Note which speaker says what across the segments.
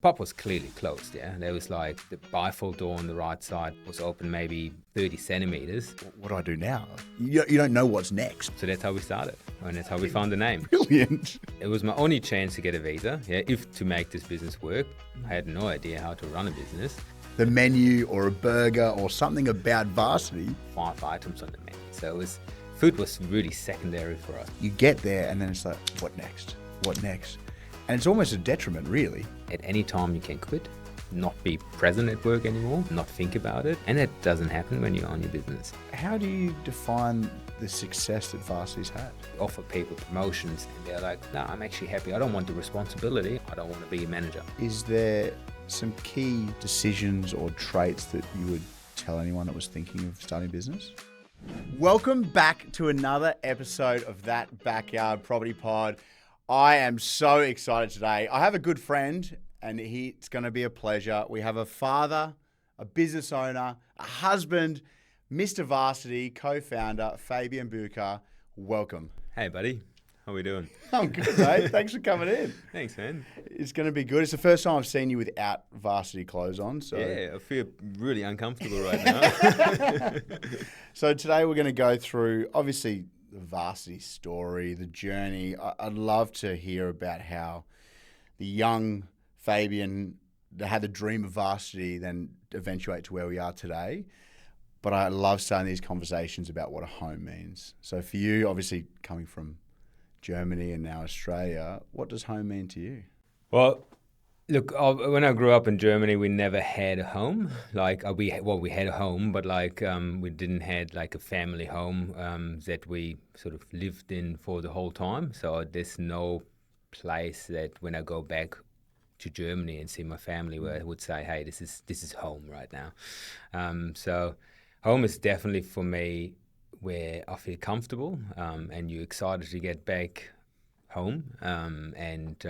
Speaker 1: Pub was clearly closed, yeah. There was like the bifold door on the right side was open maybe 30 centimeters.
Speaker 2: What do I do now? You don't know what's next.
Speaker 1: So that's how we started, and that's how we found the name.
Speaker 2: Brilliant.
Speaker 1: It was my only chance to get a visa, yeah, if to make this business work. I had no idea how to run a business.
Speaker 2: The menu or a burger or something about Varsity.
Speaker 1: 5 items on the menu. So food was really secondary for us.
Speaker 2: You get there and then it's like, what next? What next? And it's almost a detriment, really.
Speaker 1: At any time you can quit, not be present at work anymore, not think about it. And that doesn't happen when you own your business.
Speaker 2: How do you define the success that Varsity's had?
Speaker 1: Offer people promotions and they're like, no, I'm actually happy. I don't want the responsibility. I don't want to be a manager.
Speaker 2: Is there some key decisions or traits that you would tell anyone that was thinking of starting a business? Welcome back to another episode of That Backyard Property Pod. I am so excited today. I have a good friend and it's going to be a pleasure. We have a father, a business owner, a husband, Mr. Varsity, co-founder, Fabian Bucher. Welcome.
Speaker 1: Hey, buddy. How we doing?
Speaker 2: I'm good, mate. Thanks for coming in.
Speaker 1: Thanks, man.
Speaker 2: It's going to be good. It's the first time I've seen you without Varsity clothes on. So
Speaker 1: yeah, I feel really uncomfortable right now.
Speaker 2: So today we're going to go through, obviously, the Varsity story, the journey. I'd love to hear about how the young Fabian had the dream of Varsity, then eventuate to where we are today. But I love starting these conversations about what a home means. So for you, obviously coming from Germany and now Australia, what does home mean to you?
Speaker 1: Well, look, when I grew up in Germany, we never had a home. We had a home, but we didn't had like a family home that we sort of lived in for the whole time. So there's no place that when I go back to Germany and see my family where I would say, hey, this is home right now. So home is definitely for me where I feel comfortable and you're excited to get back home and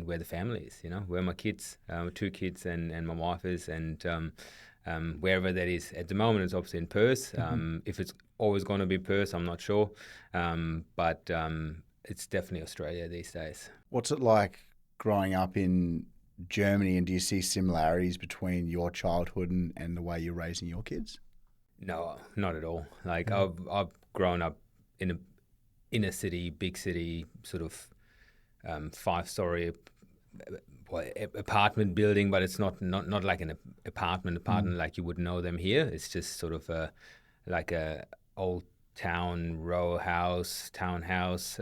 Speaker 1: where the family is, where my kids, 2 kids and my wife is, and wherever that is. At the moment, it's obviously in Perth. If it's always going to be Perth, I'm not sure, but it's definitely Australia these days.
Speaker 2: What's it like growing up in Germany, and do you see similarities between your childhood and the way you're raising your kids?
Speaker 1: No, not at all. I've grown up in a inner city, big city, sort of 5-story apartment building, but it's not like an apartment like you would know them here. It's just sort of like a old town townhouse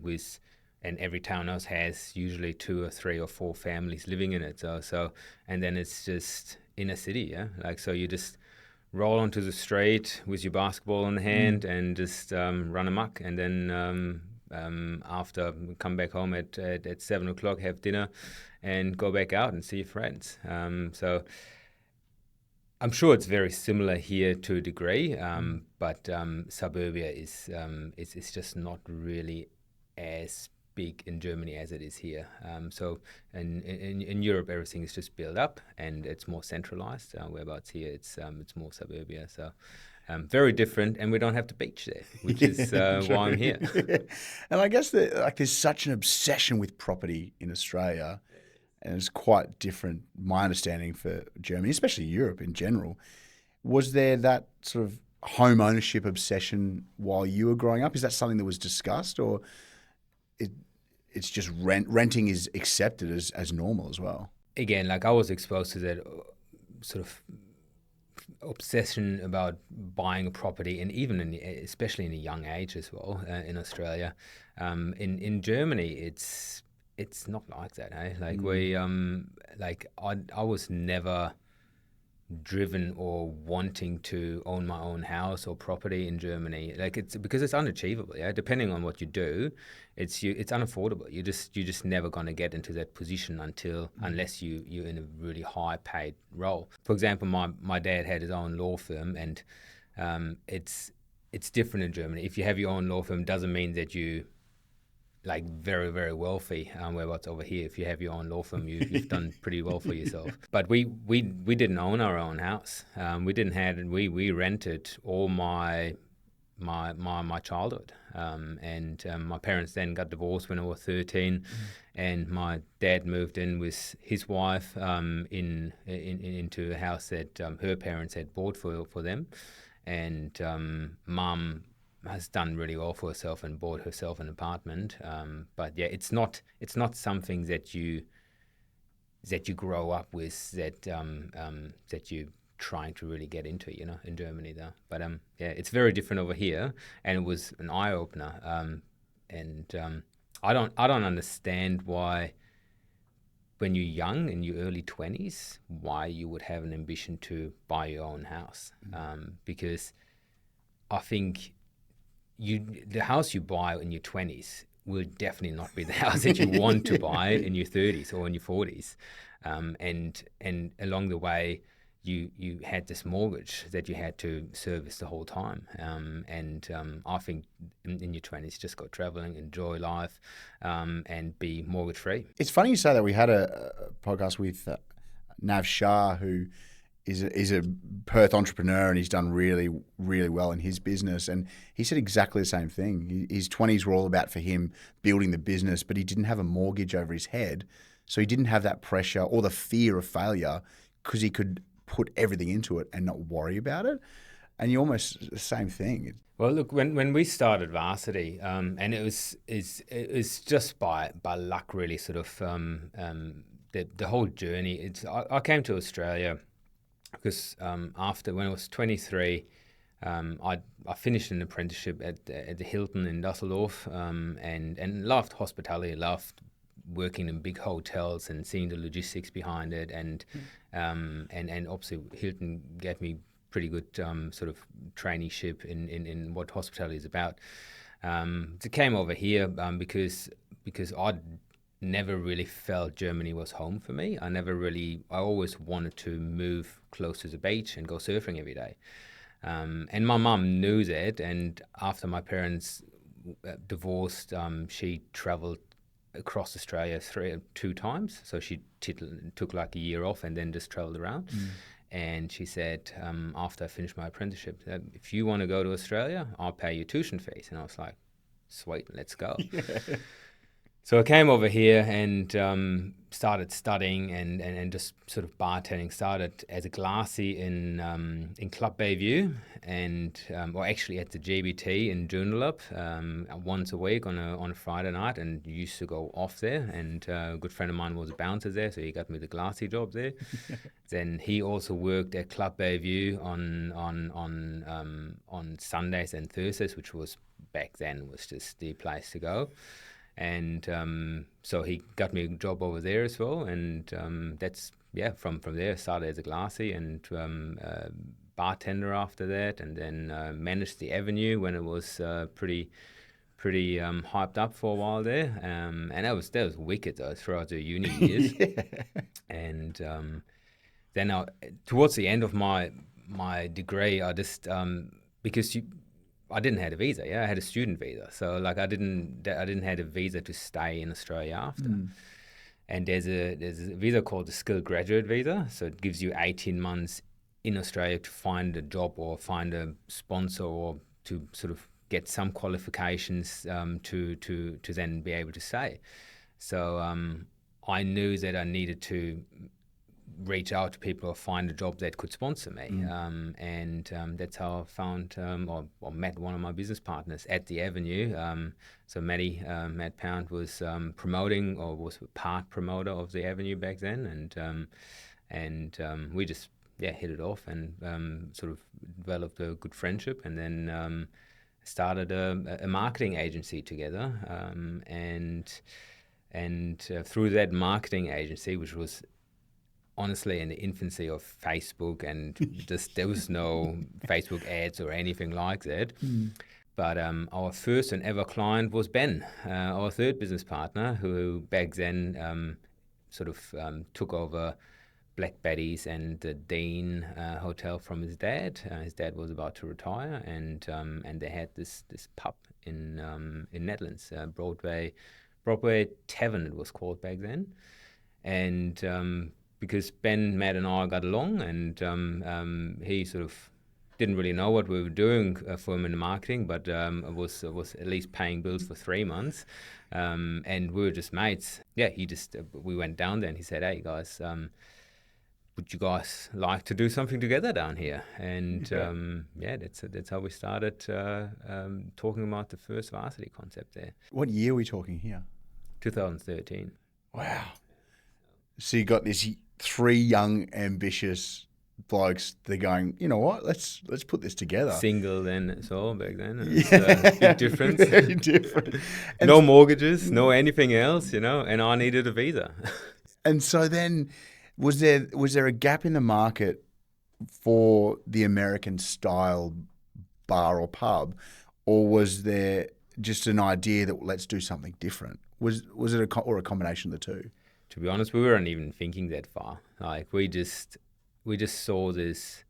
Speaker 1: with, and every townhouse has usually 2 or 3 or 4 families living in it. So and then it's just inner city, yeah. So you just roll onto the street with your basketball in the hand and just run amok, and then after come back home at 7 o'clock, have dinner and go back out and see your friends. So I'm sure it's very similar here to a degree, but suburbia is just not really as big in Germany as it is here. So in Europe, everything is just built up and it's more centralized. Whereabouts here, it's more suburbia. So very different, and we don't have the beach there, which is why I'm here.
Speaker 2: And I guess there's such an obsession with property in Australia, and it's quite different, my understanding, for Germany, especially Europe in general. Was there that sort of home ownership obsession while you were growing up? Is that something that was discussed, or it's just renting is accepted as normal as well?
Speaker 1: Again, I was exposed to that sort of obsession about buying a property, and even especially in a young age as well in Australia. In Germany, it's not like that. I was never driven or wanting to own my own house or property in Germany. It's because it's unachievable. Yeah, depending on what you do, it's unaffordable. You're just never going to get into that position unless you're in a really high paid role. For example, my dad had his own law firm, and it's different in Germany. If you have your own law firm, doesn't mean that you very, very wealthy. Whereas over here, if you have your own law firm, you've done pretty well for yourself. But we didn't own our own house. We rented all my my childhood. My parents then got divorced when I was 13, and my dad moved in with his wife into a house that her parents had bought for them, and mum has done really well for herself and bought herself an apartment. But yeah, it's not something that you grow up with, that you trying to really get into, in Germany though. But yeah, it's very different over here, and it was an eye opener. I don't understand why, when you're young in your early 20s, why you would have an ambition to buy your own house. Because I think the house you buy in your 20s will definitely not be the house that you want to buy in your 30s or in your 40s. And along the way, you had this mortgage that you had to service the whole time. I think in your 20s, just go traveling, enjoy life, and be mortgage free.
Speaker 2: It's funny you say that. We had a podcast with Nav Shah, who is a Perth entrepreneur, and he's done really, really well in his business. And he said exactly the same thing. His 20s were all about, for him, building the business, but he didn't have a mortgage over his head. So he didn't have that pressure or the fear of failure, because he could put everything into it and not worry about it. And you almost the same thing.
Speaker 1: Well, look, when we started Varsity, and it was just by luck, really, sort of the whole journey. I came to Australia because after, when I was 23, I finished an apprenticeship at the Hilton in Dusseldorf, and loved hospitality, loved working in big hotels and seeing the logistics behind it, and obviously Hilton gave me pretty good sort of traineeship in what hospitality is about. So came over here because I'd never really felt Germany was home for me. I always wanted to move close to the beach and go surfing every day. And my mum knew that, and after my parents divorced, she travelled across Australia 2 times. So she took like a year off and then just travelled around. And she said, after I finished my apprenticeship, if you want to go to Australia, I'll pay you tuition fees. And I was like, sweet, let's go. Yeah. So I came over here and started studying and just sort of bartending. Started as a Glassy in Club Bayview, and actually at the GBT in Joondalup once a week on a Friday night, and used to go off there. And a good friend of mine was a bouncer there, so he got me the Glassy job there. Then he also worked at Club Bayview on Sundays and Thursdays, which was back then was just the place to go. And so he got me a job over there as well, and that's from there I started as a Glassy and bartender after that, and then managed the Avenue when it was pretty hyped up for a while there, and that was wicked though throughout the uni years. Yeah. And then towards the end of my degree, I just because I didn't have a visa. Yeah, I had a student visa, so like I didn't have a visa to stay in Australia after. And there's a visa called the skilled graduate visa, so it gives you 18 months in Australia to find a job or find a sponsor, or to sort of get some qualifications to then be able to stay. So I knew that I needed to reach out to people or find a job that could sponsor me. And that's how I found or met one of my business partners at the Avenue. So Matt Pound was promoting, or was a part promoter of the Avenue back then, and we just hit it off and sort of developed a good friendship, and then started a marketing agency together. And through that marketing agency, which was honestly in the infancy of Facebook, and just there was no Facebook ads or anything like that. But our first and ever client was Ben, our third business partner, who back then sort of took over Black Betty's and the Dean Hotel from his dad. His dad was about to retire, and they had this pub in Netherlands, Broadway Tavern it was called back then. And because Ben, Matt, and I got along, and he sort of didn't really know what we were doing for him in the marketing, but it was at least paying bills for 3 months, and we were just mates. Yeah, he just we went down there and he said, "Hey guys, would you guys like to do something together down here?" And that's how we started talking about the first Varsity concept there.
Speaker 2: What year are we talking here?
Speaker 1: 2013.
Speaker 2: Wow. So you got this 3 young, ambitious blokes. They're going, you know what? Let's put this together.
Speaker 1: Single then, so back then. It's a big difference.
Speaker 2: Very different.
Speaker 1: No mortgages, no anything else, and I needed a visa.
Speaker 2: And so then, was there a gap in the market for the American style bar or pub, or was there just an idea that let's do something different? Was it a combination of the two?
Speaker 1: To be honest, we weren't even thinking that far. Like we just saw this.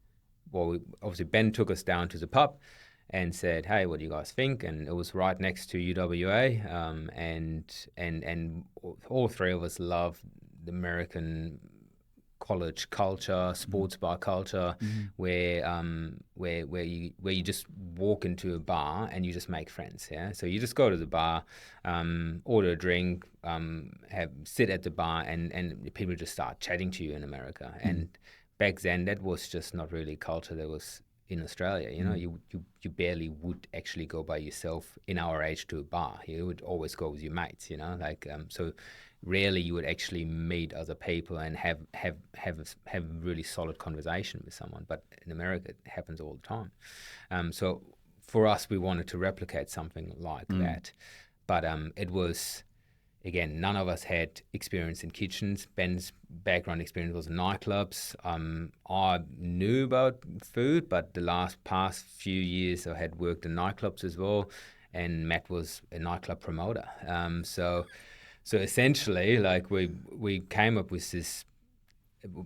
Speaker 1: Well, obviously Ben took us down to the pub and said, "Hey, what do you guys think?" And it was right next to UWA, and all 3 of us love the American college culture, sports bar culture, where you just walk into a bar and you just make friends. Yeah, so you just go to the bar, order a drink, sit at the bar, and people just start chatting to you in America. And back then, that was just not really culture that was in Australia. You barely would actually go by yourself in our age to a bar. You would always go with your mates. So rarely you would actually meet other people and have a really solid conversation with someone. But in America, it happens all the time. So for us, we wanted to replicate something like that. But it was, again, none of us had experience in kitchens. Ben's background experience was in nightclubs. I knew about food, but the past few years I had worked in nightclubs as well, and Matt was a nightclub promoter. So essentially, like we came up with this.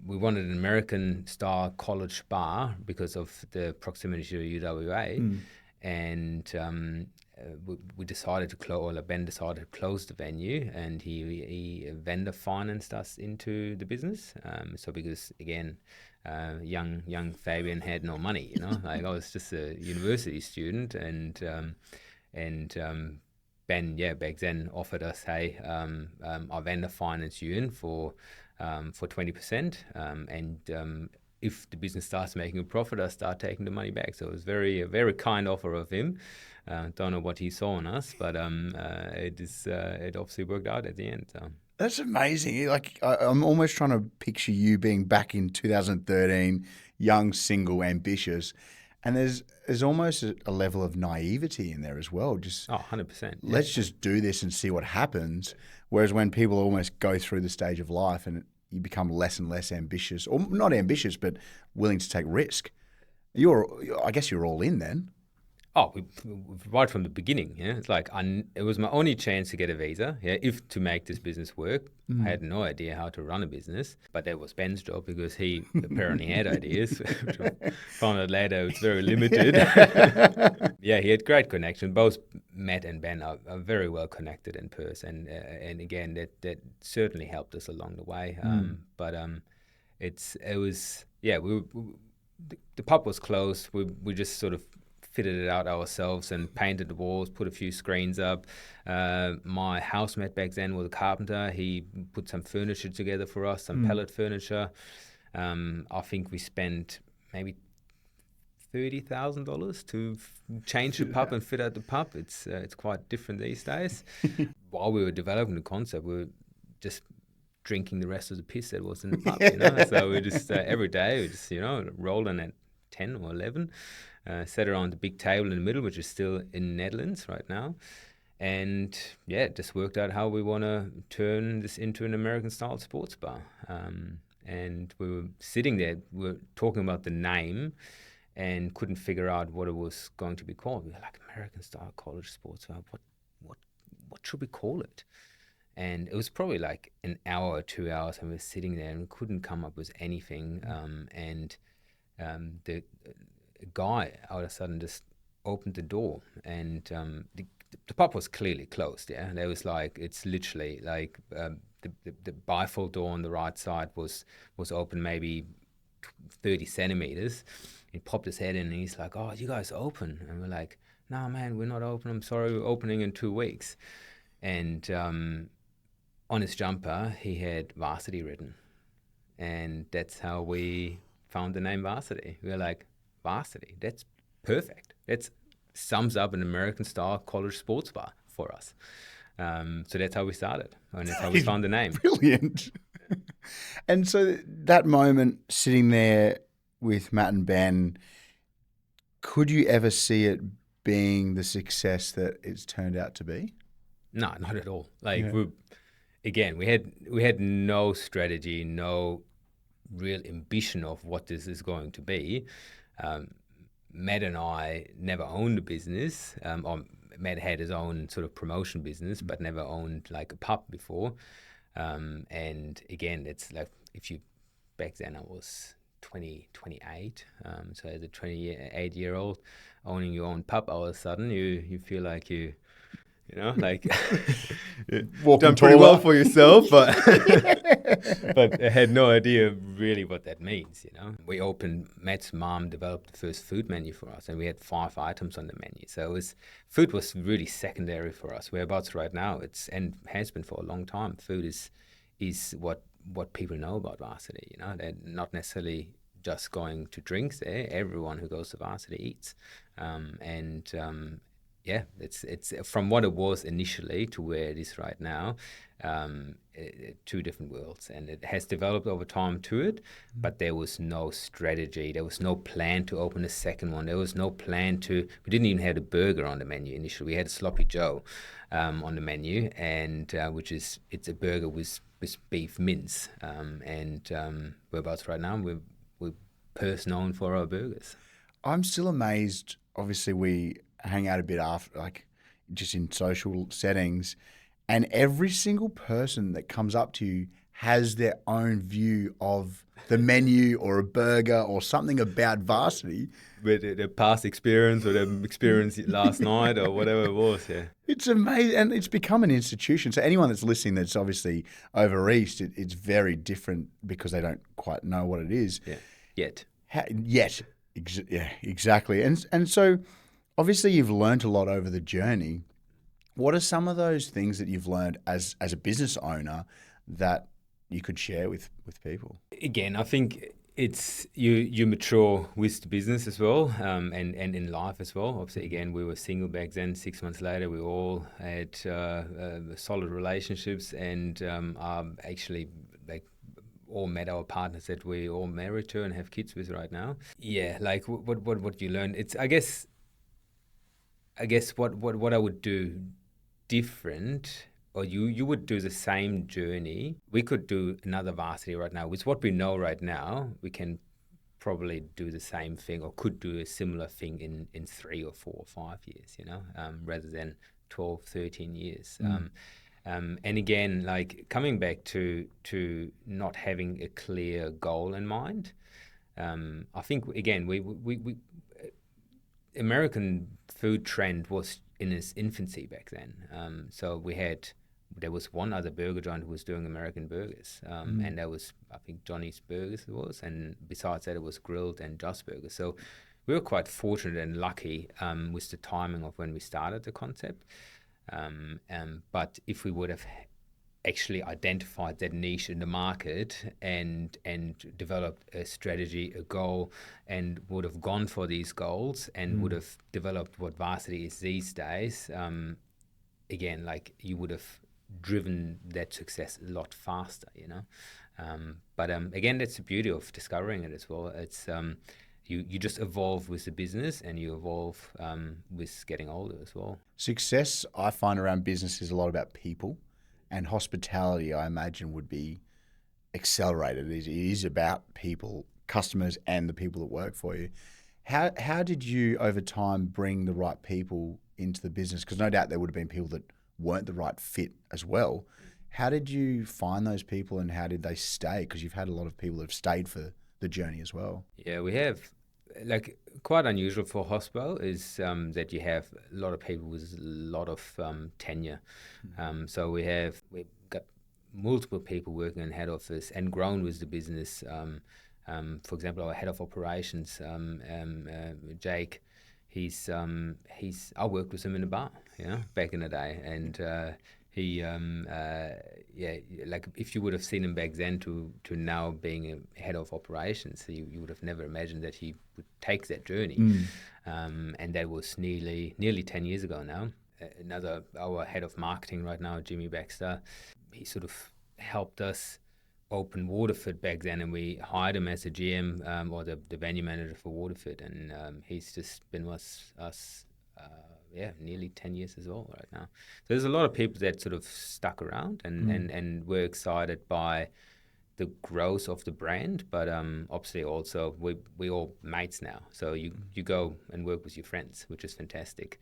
Speaker 1: We wanted an American-style college bar because of the proximity to UWA, and we decided to close. Ben decided to close the venue, and he vendor financed us into the business. So because again, young Fabian had no money, like I was just a university student, and Ben, back then offered us, hey, I'll vendor finance you in for 20%, and if the business starts making a profit, I'll start taking the money back. So it was a very kind offer of him. Don't know what he saw in us, but it obviously worked out at the end. So.
Speaker 2: That's amazing. Like I'm almost trying to picture you being back in 2013, young, single, ambitious. And there's almost a level of naivety in there as well. Just
Speaker 1: 100%.
Speaker 2: Let's just do this and see what happens. Whereas when people almost go through the stage of life and you become less and less ambitious, or not ambitious, but willing to take risk, I guess you're all in then.
Speaker 1: Oh, right from the beginning, It's like it was my only chance to get a visa, if to make this business work. I had no idea how to run a business, but that was Ben's job because he apparently had ideas. Found out later it's very limited. He had great connection. Both Matt and Ben are very well connected in person, and again that certainly helped us along the way. The pub was closed. We just sort of fitted it out ourselves and painted the walls, put a few screens up. My housemate back then was a carpenter. He put some furniture together for us, some pellet furniture. I think we spent maybe $30,000 to change the pub and fit out the pub. It's quite different these days. While we were developing the concept, we were just drinking the rest of the piss that was in the pub. So we just every day we just rolled in at 10 or 11. Sat around the big table in the middle, which is still in Netherlands right now. And it just worked out how we want to turn this into an American-style sports bar. And we were sitting there, we were talking about the name and couldn't figure out what it was going to be called. We were like, American-style college sports bar, what should we call it? And it was probably like an hour or 2 hours, and we were sitting there and couldn't come up with anything. The guy all of a sudden just opened the door, and the pub was clearly closed. And there was like, it's literally like the bifold door on the right side was open maybe 30 centimeters, He popped his head in and he's like, "Oh, you guys open?" And we're like, "No, man, we're not open. I'm sorry, we're opening in 2 weeks." And on his jumper, he had Varsity written. And that's how we found the name Varsity. We were like, Varsity, that's perfect. That sums up an American-style college sports bar for us. So that's how we started, and that's how we found the name.
Speaker 2: Brilliant. And so that moment sitting there with Matt and Ben, could you ever see it being the success that it's turned out to be?
Speaker 1: No, not at all. Like, we had no strategy, no real ambition of what this is going to be. Matt and I never owned a business. Or Matt had his own sort of promotion business, but never owned like a pub before. And again, it's like back then I was 28. So as a 28-year-old owning your own pub, all of a sudden you feel like like done pretty well for yourself, but but I had no idea really what that means. Matt's mom developed the first food menu for us, and we had 5 items on the menu. So food was really secondary for us. Whereabouts right now, and has been for a long time. Food is what people know about Varsity. They're not necessarily just going to drinks there. Everyone who goes to Varsity eats, yeah, it's from what it was initially to where it is right now, 2 different worlds, and it has developed over time to it, but there was no strategy, there was no plan to open a second one, there was no plan we didn't even have a burger on the menu initially. We had a Sloppy Joe on the menu, and it's a burger with beef mince, whereabouts right now we're first known for our burgers.
Speaker 2: I'm still amazed. Obviously, we hang out a bit after, like just in social settings, and every single person that comes up to you has their own view of the menu or a burger or something about Varsity.
Speaker 1: With their past experience or their experience last night or whatever it was, yeah.
Speaker 2: It's amazing, and it's become an institution. So anyone that's listening that's obviously over East, it's very different because they don't quite know what it is.
Speaker 1: Yeah.
Speaker 2: Yeah, exactly. And so obviously you've learned a lot over the journey. What are some of those things that you've learned as a business owner that you could share with people?
Speaker 1: Again, I think it's you mature with the business as well, and in life as well. Obviously, again, we were single back then. 6 months later, we all had solid relationships, and actually like all met our partners that we all married to and have kids with right now. Yeah, like what you learn. It's I guess what I would do different, or you would do the same journey. We could do another Varsity right now. With what we know right now, we can probably do the same thing or could do a similar thing in 3 or 4 or 5 years, rather than 12, 13 years. And again, like coming back to not having a clear goal in mind, I think, again, we American food trend was in its infancy back then. So there was one other burger joint who was doing American burgers, and that was, I think, Johnny's Burgers it was, and besides that it was Grilled and Just Burgers. So we were quite fortunate and lucky with the timing of when we started the concept. But if we would have actually identified that niche in the market and developed a strategy, a goal, and would have gone for these goals and would have developed what Varsity is these days, again, like you would have driven that success a lot faster, But again, that's the beauty of discovering it as well. It's you just evolve with the business, and you evolve with getting older as well.
Speaker 2: Success, I find, around business is a lot about people. And hospitality, I imagine, would be accelerated. It is about people, customers, and the people that work for you. How did you, over time, bring the right people into the business? Because no doubt there would have been people that weren't the right fit as well. How did you find those people, and how did they stay? Because you've had a lot of people that have stayed for the journey as well.
Speaker 1: Yeah, we have. Like, quite unusual for hospital is that you have a lot of people with a lot of tenure. So we've got multiple people working in head office and grown with the business For example, our head of operations, Jake, I worked with him in a bar, back in the day, and like if you would have seen him back then to now being a head of operations, you would have never imagined that he would take that journey. And that was nearly 10 years ago now. Our head of marketing right now, Jimmy Baxter, he sort of helped us open Waterford back then, and we hired him as a GM or the venue manager for Waterford, and he's just been with us nearly 10 years as well right now. So there's a lot of people that sort of stuck around and were excited by the growth of the brand, but obviously also we all mates now, so you go and work with your friends, which is fantastic.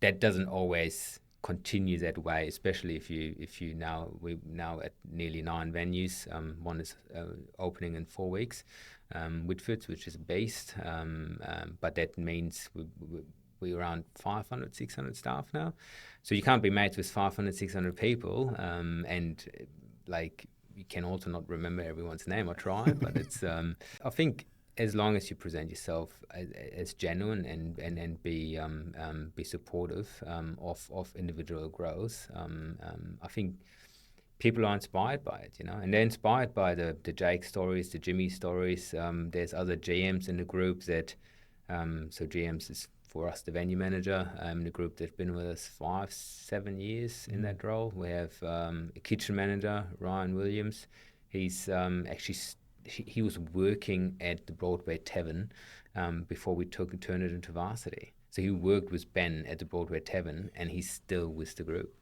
Speaker 1: That doesn't always continue that way, especially if you we're now at nearly 9 venues. One is opening in 4 weeks, Whitford, which is a beast, but that means we're around 500, 600 staff now. So you can't be mates with 500, 600 people, and like you can also not remember everyone's name or try, but it's I think as long as you present yourself as genuine and be supportive of individual growth, I think people are inspired by it, and they're inspired by the Jake stories, the Jimmy stories. There's other GMs in the group that, so GMs is for us the venue manager, the group that's been with us 5-7 years in that role. We have a kitchen manager, Ryan Williams. He's actually he was working at the Broadway Tavern before we turned it into Varsity. So he worked with Ben at the Broadway Tavern, and he's still with the group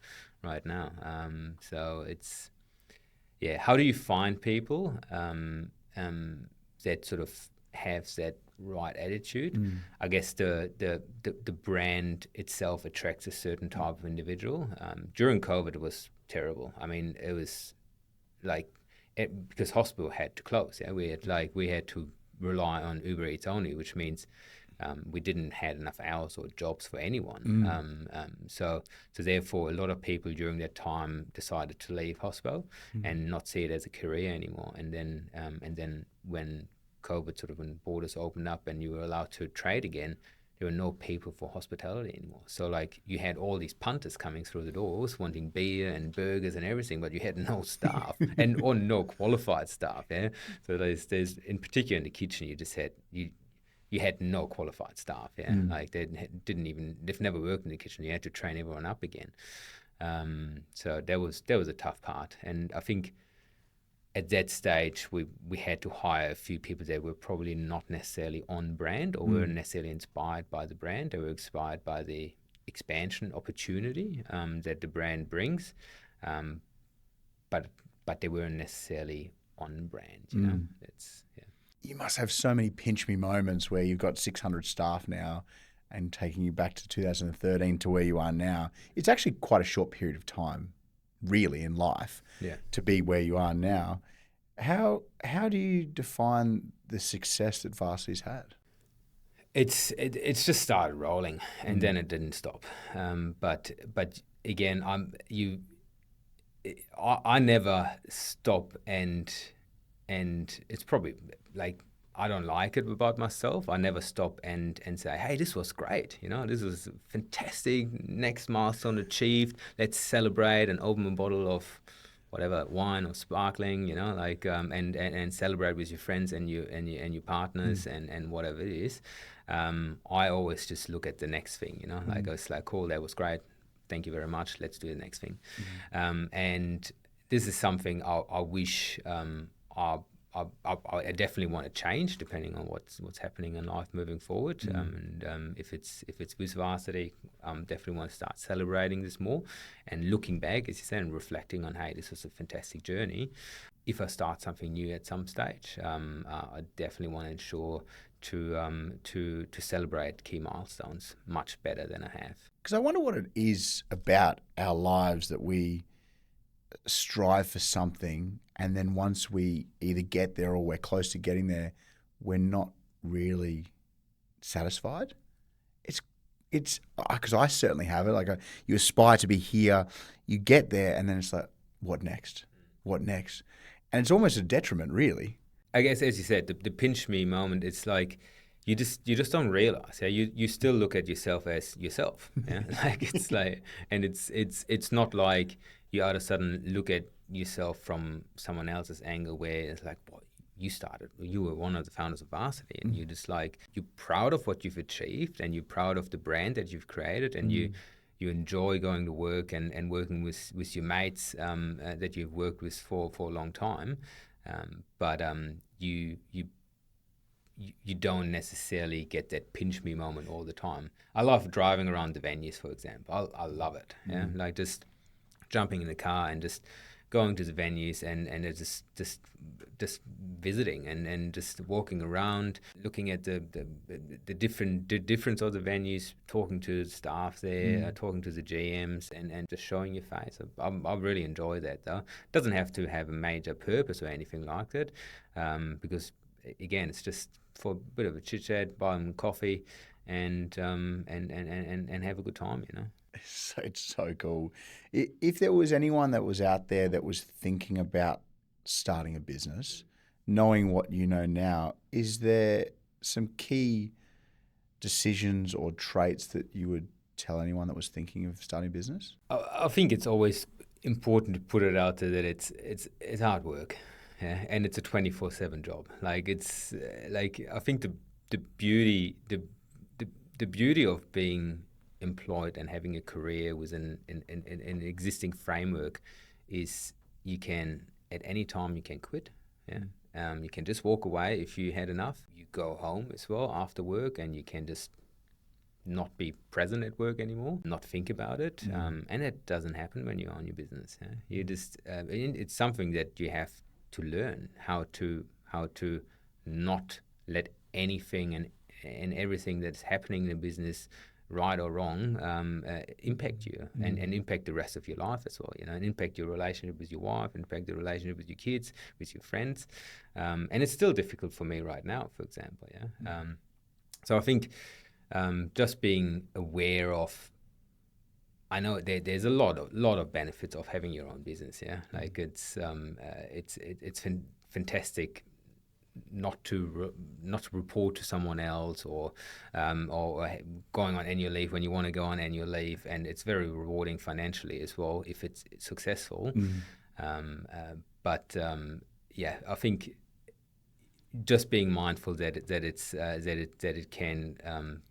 Speaker 1: right now. So it's, how do you find people that sort of have that right attitude? I guess the brand itself attracts a certain type of individual. During COVID, it was terrible. I mean, it was like, because hospital had to close. We had to rely on Uber Eats only, which means we didn't have enough hours or jobs for anyone. So therefore, a lot of people during that time decided to leave hospital and not see it as a career anymore. And then when COVID when borders opened up and you were allowed to trade again, there were no people for hospitality anymore. So like you had all these punters coming through the doors wanting beer and burgers and everything, but you had no staff or no qualified staff. Yeah. So there's in particular in the kitchen, you just had you had no qualified staff. Yeah. Like they've never worked in the kitchen. You had to train everyone up again. So that was a tough part, and I think at that stage, we had to hire a few people that were probably not necessarily on brand or weren't necessarily inspired by the brand. They were inspired by the expansion opportunity that the brand brings, but they weren't necessarily on brand.
Speaker 2: You must have so many pinch me moments where you've got 600 staff now and taking you back to 2013 to where you are now. It's actually quite a short period of time, really, in life to be where you are now. How do you define the success that Varsity's had?
Speaker 1: It's just started rolling, and then it didn't stop. But again, I never stop, and it's probably like I don't like it about myself. I never stop and say, hey, this was great. This was fantastic. Next milestone achieved. Let's celebrate and open a bottle of whatever, wine or sparkling, and celebrate with your friends and your partners and whatever it is. I always just look at the next thing, like it's like, cool, that was great. Thank you very much. Let's do the next thing. And this is something I wish I definitely want to change depending on what's happening in life moving forward. And if it's with Varsity, definitely want to start celebrating this more and looking back, as you said, and reflecting on, hey, this was a fantastic journey. If I start something new at some stage, I definitely want to ensure to celebrate key milestones much better than I have.
Speaker 2: Because I wonder what it is about our lives that we strive for something, and then once we either get there or we're close to getting there, we're not really satisfied. It's because I certainly have it. Like you aspire to be here, you get there, and then it's like, what next? What next? And it's almost a detriment, really.
Speaker 1: I guess, as you said, the pinch me moment, it's like you just don't realize. Yeah, you still look at yourself as yourself. Yeah, like it's like, and it's not like you all of a sudden look at yourself from someone else's angle where it's like, well, you were one of the founders of Varsity, and you're just like, you're proud of what you've achieved, and you're proud of the brand that you've created, and you enjoy going to work and working with your mates that you've worked with for a long time, but you don't necessarily get that pinch me moment all the time. I love driving around the venues, for example. I love it. Yeah, like just jumping in the car and just going to the venues and it's just visiting and just walking around, looking at the difference of the venues, talking to the staff there, talking to the GMs, and just showing your face. I really enjoy that, though. It doesn't have to have a major purpose or anything like that, because again, it's just for a bit of a chit chat, buy them coffee, and have a good time, you know.
Speaker 2: It's so cool. If there was anyone that was out there that was thinking about starting a business, knowing what you know now, is there some key decisions or traits that you would tell anyone that was thinking of starting a business?
Speaker 1: I think it's always important to put it out there that it's hard work, yeah, and it's a 24/7 job. Like it's like I think the beauty of being employed and having a career within an existing framework is you can at any time you can quit. Yeah, you can just walk away if you had enough. You go home as well after work, and you can just not be present at work anymore, not think about it, and it doesn't happen when you own your business. Yeah? You just it's something that you have to learn how to not let anything and everything that's happening in the business, right or wrong, impact you and impact the rest of your life as well, you know, and impact your relationship with your wife, impact the relationship with your kids, with your friends. And it's still difficult for me right now, for example, yeah. So I think just being aware of, I know there's a lot of benefits of having your own business, yeah. Like it's fantastic not to report to someone else or going on annual leave when you want to go on annual leave, and it's very rewarding financially as well if it's successful. But I think just being mindful that it can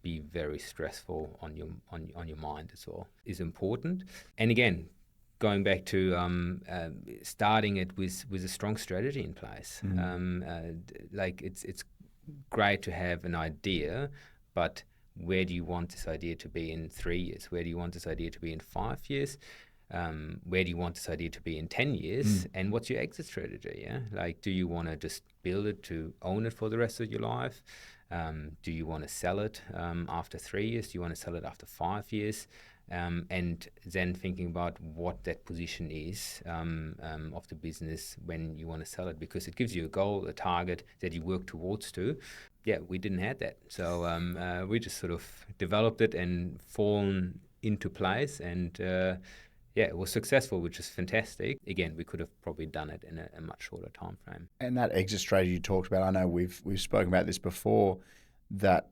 Speaker 1: be very stressful on your mind as well is important. And again, going back to starting it with a strong strategy in place. Like it's great to have an idea, but where do you want this idea to be in 3 years? Where do you want this idea to be in 5 years? Where do you want this idea to be in 10 years? And what's your exit strategy? Yeah, like, do you want to just build it to own it for the rest of your life? Do you want to sell it after 3 years? Do you want to sell it after 5 years? And then thinking about what that position is of the business when you want to sell it, because it gives you a goal, a target that you work towards to. Yeah, we didn't have that. So we just sort of developed it and fallen into place, and it was successful, which is fantastic. Again, we could have probably done it in a much shorter time frame.
Speaker 2: And that exit strategy you talked about, I know we've spoken about this before, that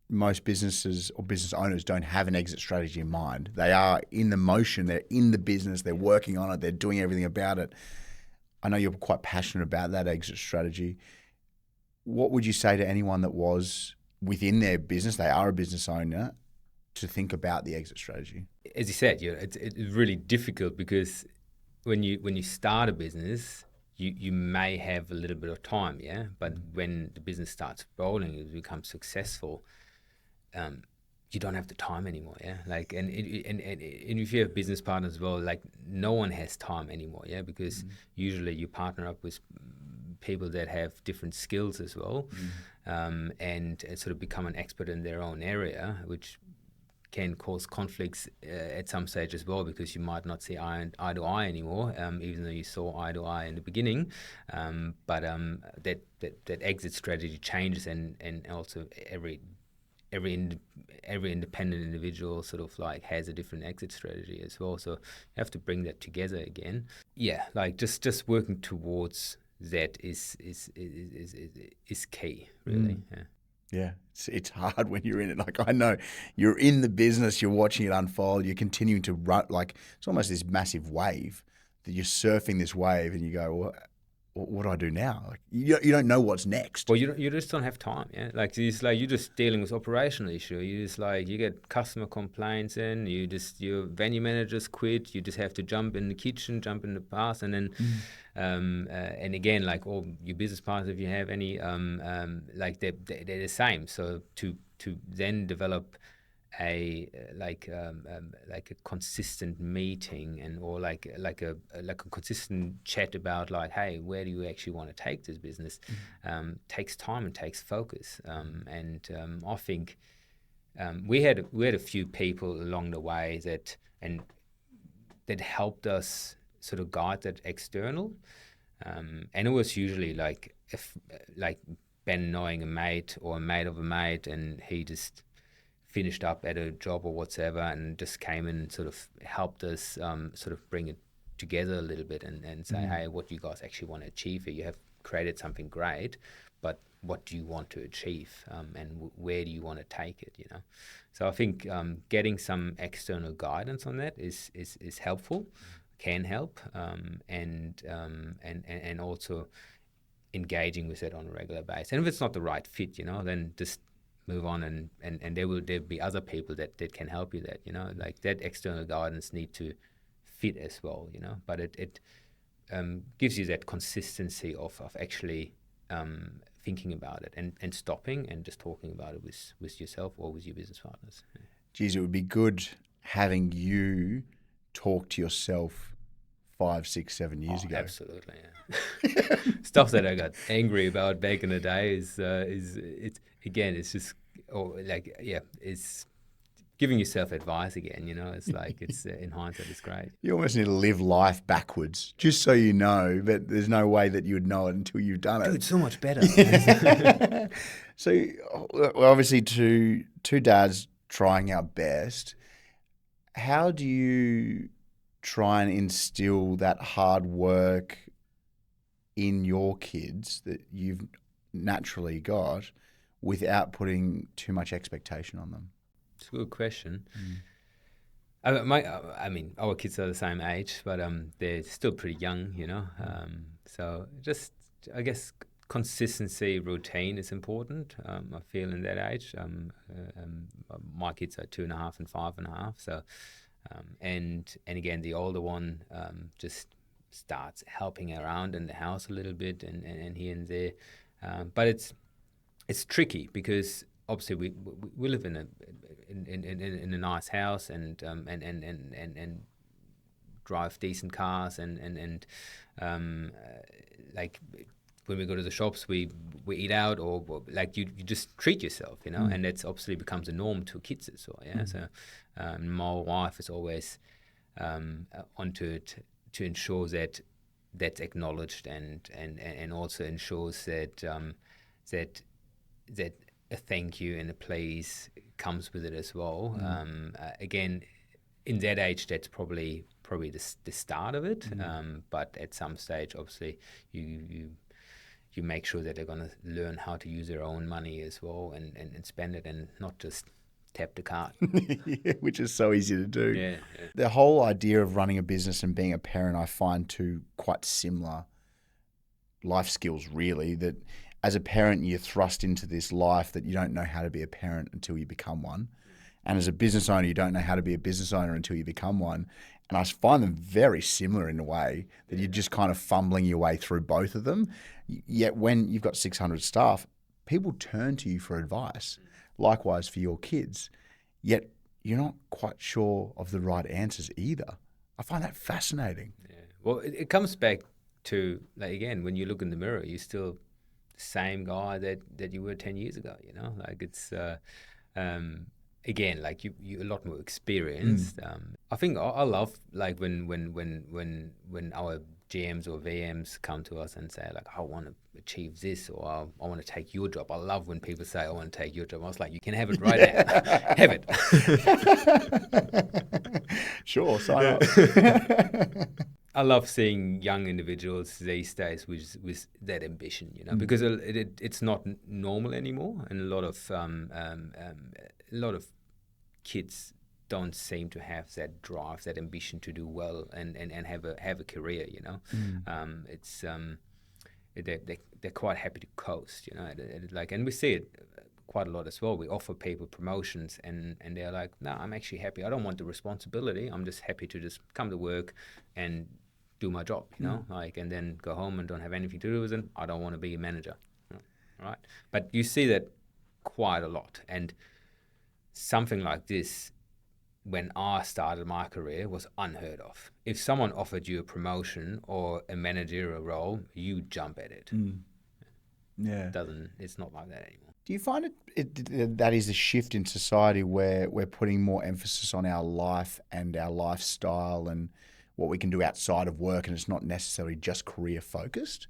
Speaker 2: most businesses or business owners don't have an exit strategy in mind. They are in the motion, they're in the business, they're working on it, they're doing everything about it. I know you're quite passionate about that exit strategy. What would you say to anyone that was within their business, they are a business owner, to think about the exit strategy?
Speaker 1: As you said, it's really difficult, because when you start a business, you may have a little bit of time, yeah. But when the business starts rolling, it becomes successful. You don't have the time anymore, yeah. Like, and if you have business partners as well, like, no one has time anymore, yeah, because usually you partner up with people that have different skills as well, and sort of become an expert in their own area, which can cause conflicts at some stage as well, because you might not see eye to eye anymore, even though you saw eye to eye in the beginning. But that exit strategy changes, and also every independent individual sort of like has a different exit strategy as well. So you have to bring that together again. Yeah, like just working towards that is key, really. Yeah.
Speaker 2: Yeah, it's hard when you're in it. Like, I know you're in the business, you're watching it unfold, you're continuing to run. Like, it's almost this massive wave that you're surfing this wave, and you go, well, what do I do now? Like, you don't know what's next.
Speaker 1: Well, you just don't have time. Yeah, like you're just dealing with operational issue. You get customer complaints in. Your venue managers quit. You just have to jump in the kitchen, jump in the bath, and then and again, like all your business partners, if you have any, like they're the same. So to then develop a consistent meeting or like a consistent chat about like, hey, where do you actually want to take this business? Takes time and takes focus. I think we had a few people along the way that helped us sort of guide that external, and it was usually like Ben knowing a mate or a mate of a mate, and he just finished up at a job or whatsoever and just came in and sort of helped us sort of bring it together a little bit and say, hey, what do you guys actually want to achieve here? You have created something great, but what do you want to achieve, and where do you want to take it, you know? So I think getting some external guidance on that is helpful, can help, and also engaging with it on a regular basis. And if it's not the right fit, you know, then just move on, and there'll be other people that can help you, that, you know, like that external guidance need to fit as well, you know, but it gives you that consistency of actually thinking about it and stopping and just talking about it with yourself or with your business partners.
Speaker 2: Geez, it would be good having you talk to yourself 5, 6, 7 years ago.
Speaker 1: Absolutely, yeah. Stuff that I got angry about back in the day is again, it's just it's giving yourself advice again. You know, it's like it's in hindsight, it's great.
Speaker 2: You almost need to live life backwards, just so you know. But there's no way that you would know it until you've done it.
Speaker 1: Dude, so much better.
Speaker 2: So, obviously, two dads trying our best. How do you try and instill that hard work in your kids that you've naturally got without putting too much expectation on them?
Speaker 1: It's a good question. I mean, our kids are the same age, but they're still pretty young, you know. So just, I guess, consistency, routine is important. I feel in that age. My kids are 2.5 and 5.5. So, and again, the older one just starts helping around in the house a little bit and here and there. But it's tricky because obviously we live in a nice house and drive decent cars and like when we go to the shops we eat out or like you just treat yourself, you know, and that's obviously becomes a norm to kids as well. Yeah. So my wife is always onto it to ensure that that's acknowledged and also ensures that that a thank you and a please comes with it as well. Again, in that age, that's probably the start of it. But at some stage, obviously, you make sure that they're going to learn how to use their own money as well and spend it and not just tap the card.
Speaker 2: Yeah, which is so easy to do.
Speaker 1: Yeah.
Speaker 2: The whole idea of running a business and being a parent, I find two quite similar life skills, really, that as a parent, you're thrust into this life that you don't know how to be a parent until you become one. And as a business owner, you don't know how to be a business owner until you become one. And I find them very similar in a way that you're just kind of fumbling your way through both of them. Yet when you've got 600 staff, people turn to you for advice. Likewise for your kids. Yet you're not quite sure of the right answers either. I find that fascinating.
Speaker 1: Yeah. Well, it comes back to, like, again, when you look in the mirror, you're still the same guy that you were 10 years ago, you know? Like it's... again, like you a lot more experienced. I think I love like when our GMs or VMs come to us and say like, I want to achieve this, or I want to take your job. I love when people say, I want to take your job. I was like, you can have it right now. Have it.
Speaker 2: Sure, sign up.
Speaker 1: I love seeing young individuals these days with that ambition, because it's not normal anymore, and a lot of kids don't seem to have that drive, that ambition to do well and have a career. It's they're quite happy to coast, and we see it quite a lot as well. We offer people promotions and they're like, no, I'm actually happy. I don't want the responsibility. I'm just happy to just come to work and do my job, and then go home and don't have anything to do with it. I don't want to be a manager, right? But you see that quite a lot. And something like this, when I started my career, was unheard of. If someone offered you a promotion or a managerial role, you jump at it.
Speaker 2: Yeah.
Speaker 1: It's not like that anymore.
Speaker 2: Do you find that is a shift in society where we're putting more emphasis on our life and our lifestyle and what we can do outside of work, and it's not necessarily just career focused?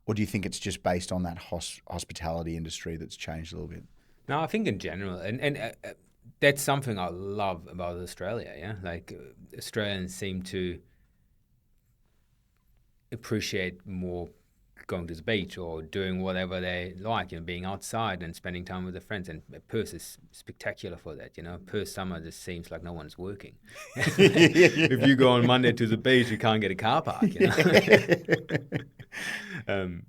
Speaker 2: Or do you think it's just based on that hospitality industry that's changed a little bit?
Speaker 1: No, I think in general, and that's something I love about Australia. Yeah, like Australians seem to appreciate more going to the beach or doing whatever they like, being outside and spending time with their friends. And Perth is spectacular for that. Perth summer just seems like no one's working. If you go on Monday to the beach, you can't get a car park.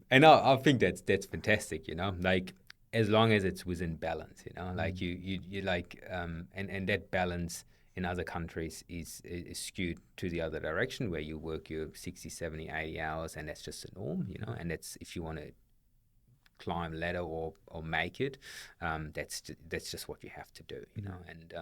Speaker 1: And I think that's fantastic. Like, as long as it's within balance. Like you like, and that balance in other countries is skewed to the other direction, where you work your 60, 70, 80 hours, and that's just the norm, and that's, if you want to climb a ladder or make it, that's just what you have to do, and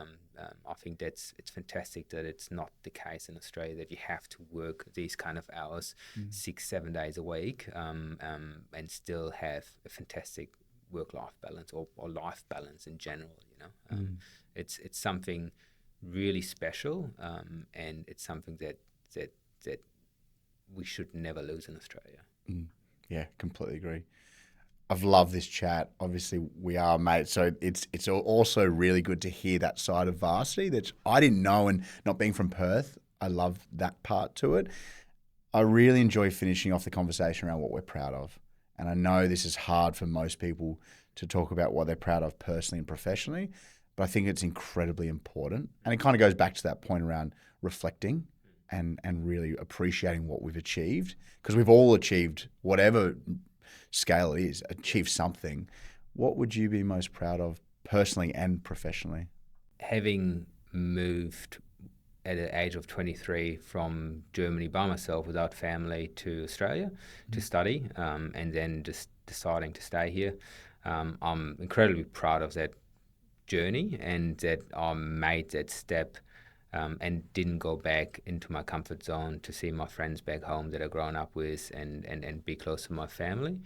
Speaker 1: I think it's fantastic that it's not the case in Australia, that you have to work these kind of hours 6-7 days a week, and still have a fantastic work-life balance or life balance in general. It's something really special, and it's something that we should never lose in Australia.
Speaker 2: Yeah, completely agree. I've loved this chat. Obviously, we are mates, so it's also really good to hear that side of Varsity that I didn't know, and not being from Perth, I love that part to it. I really enjoy finishing off the conversation around what we're proud of, and I know this is hard for most people to talk about what they're proud of personally and professionally, but I think it's incredibly important. And it kind of goes back to that point around reflecting and really appreciating what we've achieved, because we've all achieved, whatever scale it is, achieved something. What would you be most proud of personally and professionally?
Speaker 1: Having moved at the age of 23 from Germany by myself without family to Australia to study, and then just deciding to stay here. I'm incredibly proud of that journey, and that I made that step and didn't go back into my comfort zone to see my friends back home that I've grown up with and be close to my family,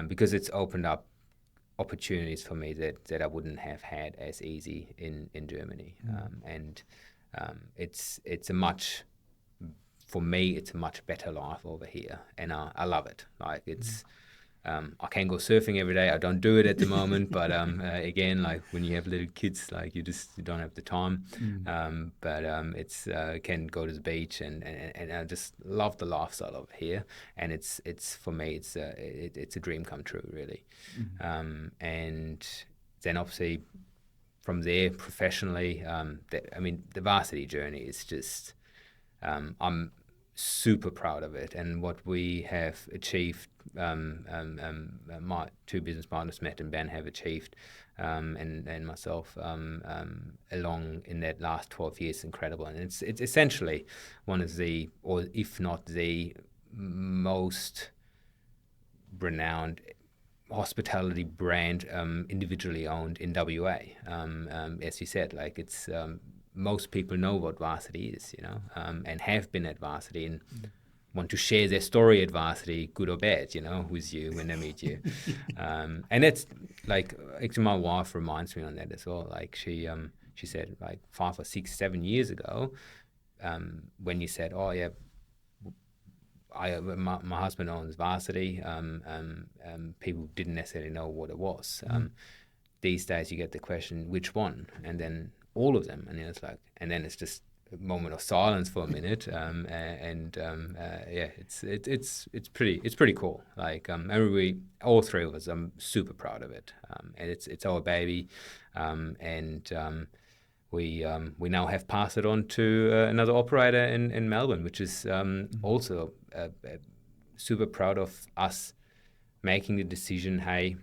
Speaker 1: because it's opened up opportunities for me that I wouldn't have had as easy in Germany. It's a much, for me, it's a much better life over here, and I love it. Like, it's I can go surfing every day. I don't do it at the moment, but again, like when you have little kids, like you don't have the time. But it's can go to the beach, and I just love the lifestyle over here. And it's for me, it's a dream come true, really. And then obviously from there, professionally, the Varsity journey is just, I'm super proud of it, and what we have achieved, my two business partners, Matt and Ben, have achieved, and myself, along in that last 12 years, incredible. And it's essentially one of the, or if not the most renowned hospitality brand, individually owned in WA. As you said, like, it's most people know what Varsity is, and have been at Varsity and want to share their story at Varsity, good or bad, with you when they meet you. And it's like, actually my wife reminds me on that as well. Like, she said, like 5 or 6, 7 years ago, when you said, oh yeah, my husband owns Varsity, people didn't necessarily know what it was. These days you get the question, which one? And then all of them, and then it's like, and then it's just moment of silence for a minute, it's pretty cool. Like, and we, all three of us, I'm super proud of it, and it's our baby, we now have passed it on to another operator in Melbourne, which is also super proud of us making the decision. Hey,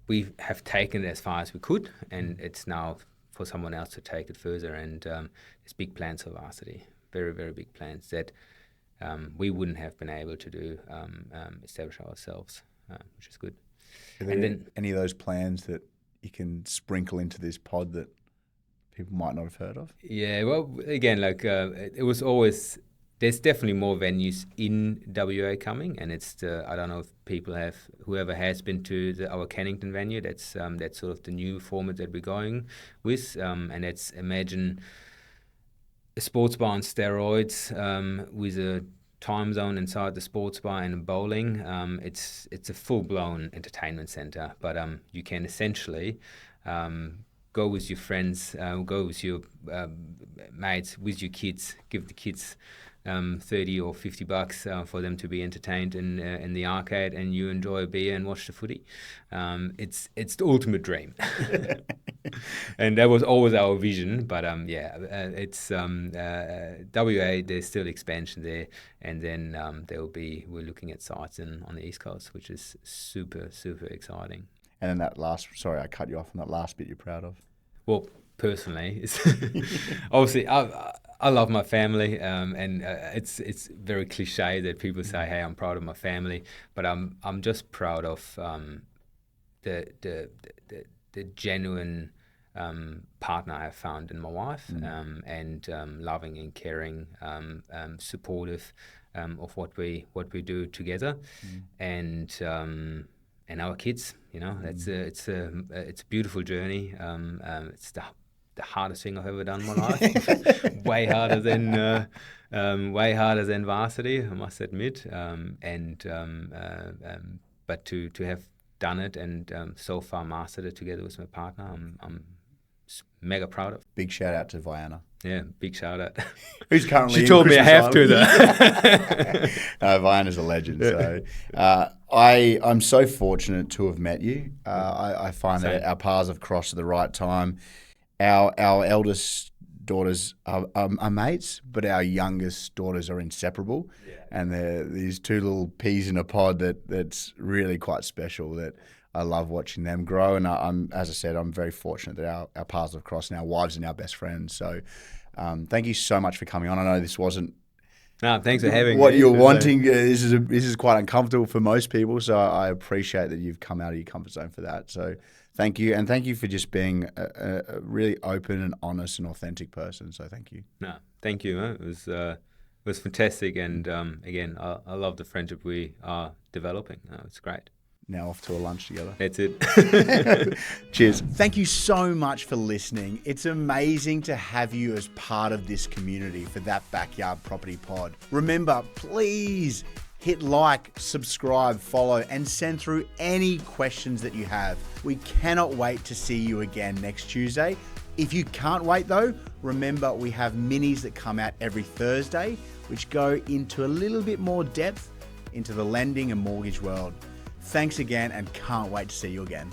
Speaker 1: we have taken it as far as we could, and it's now for someone else to take it further. And there's big plans for Varsity, very, very big plans that we wouldn't have been able to do, establish ourselves, which is good.
Speaker 2: Are there any of those plans that you can sprinkle into this pod that people might not have heard of?
Speaker 1: Yeah, well, again, like it was always, there's definitely more venues in WA coming, and it's I don't know if people have, whoever has been to our Kennington venue, that's sort of the new format that we're going with, and it's, imagine a sports bar on steroids, with a time zone inside the sports bar and a bowling. It's a full-blown entertainment center, but you can essentially go with your friends, go with your mates, with your kids, give the kids $30 or $50 for them to be entertained in the arcade, and you enjoy a beer and watch the footy. It's the ultimate dream, and that was always our vision. But it's WA. There's still expansion there, and then we're looking at sites on the East Coast, which is super, super exciting.
Speaker 2: And then that last, sorry, I cut you off on that last bit you're proud of.
Speaker 1: Well, personally, it's obviously I love my family, and it's very cliche that people say, "Hey, I'm proud of my family," but I'm just proud of the genuine partner I have found in my wife, and loving and caring, supportive of what we do together, and our kids. You know, it's a beautiful journey. It's the hardest thing I've ever done in my life. way harder than Varsity, I must admit. But to have done it and so far mastered it together with my partner, I'm mega proud of.
Speaker 2: Big shout out to Vianna.
Speaker 1: Yeah, big shout out.
Speaker 2: Who's currently?
Speaker 1: She told me I have to though.
Speaker 2: Vianna's a legend. So I'm so fortunate to have met you. I find that our paths have crossed at the right time. Our eldest daughters are mates, but our youngest daughters are inseparable. Yeah. And they're these two little peas in a pod that's really quite special, that I love watching them grow. And as I said, I'm very fortunate that our paths have crossed, and our wives are now best friends. So thank you so much for coming on. I know this wasn't
Speaker 1: thanks for having
Speaker 2: what
Speaker 1: me.
Speaker 2: You're wanting. This is quite uncomfortable for most people, so I appreciate that you've come out of your comfort zone for that. So thank you, and thank you for just being a really open and honest and authentic person. So thank you.
Speaker 1: No, thank you. It was fantastic, and again, I love the friendship we are developing. It's great.
Speaker 2: Now off to a lunch together.
Speaker 1: That's it.
Speaker 2: Cheers. Thank you so much for listening. It's amazing to have you as part of this community for That Backyard Property Pod. Remember, please hit like, subscribe, follow, and send through any questions that you have. We cannot wait to see you again next Tuesday. If you can't wait though, remember we have minis that come out every Thursday, which go into a little bit more depth into the lending and mortgage world. Thanks again, and can't wait to see you again.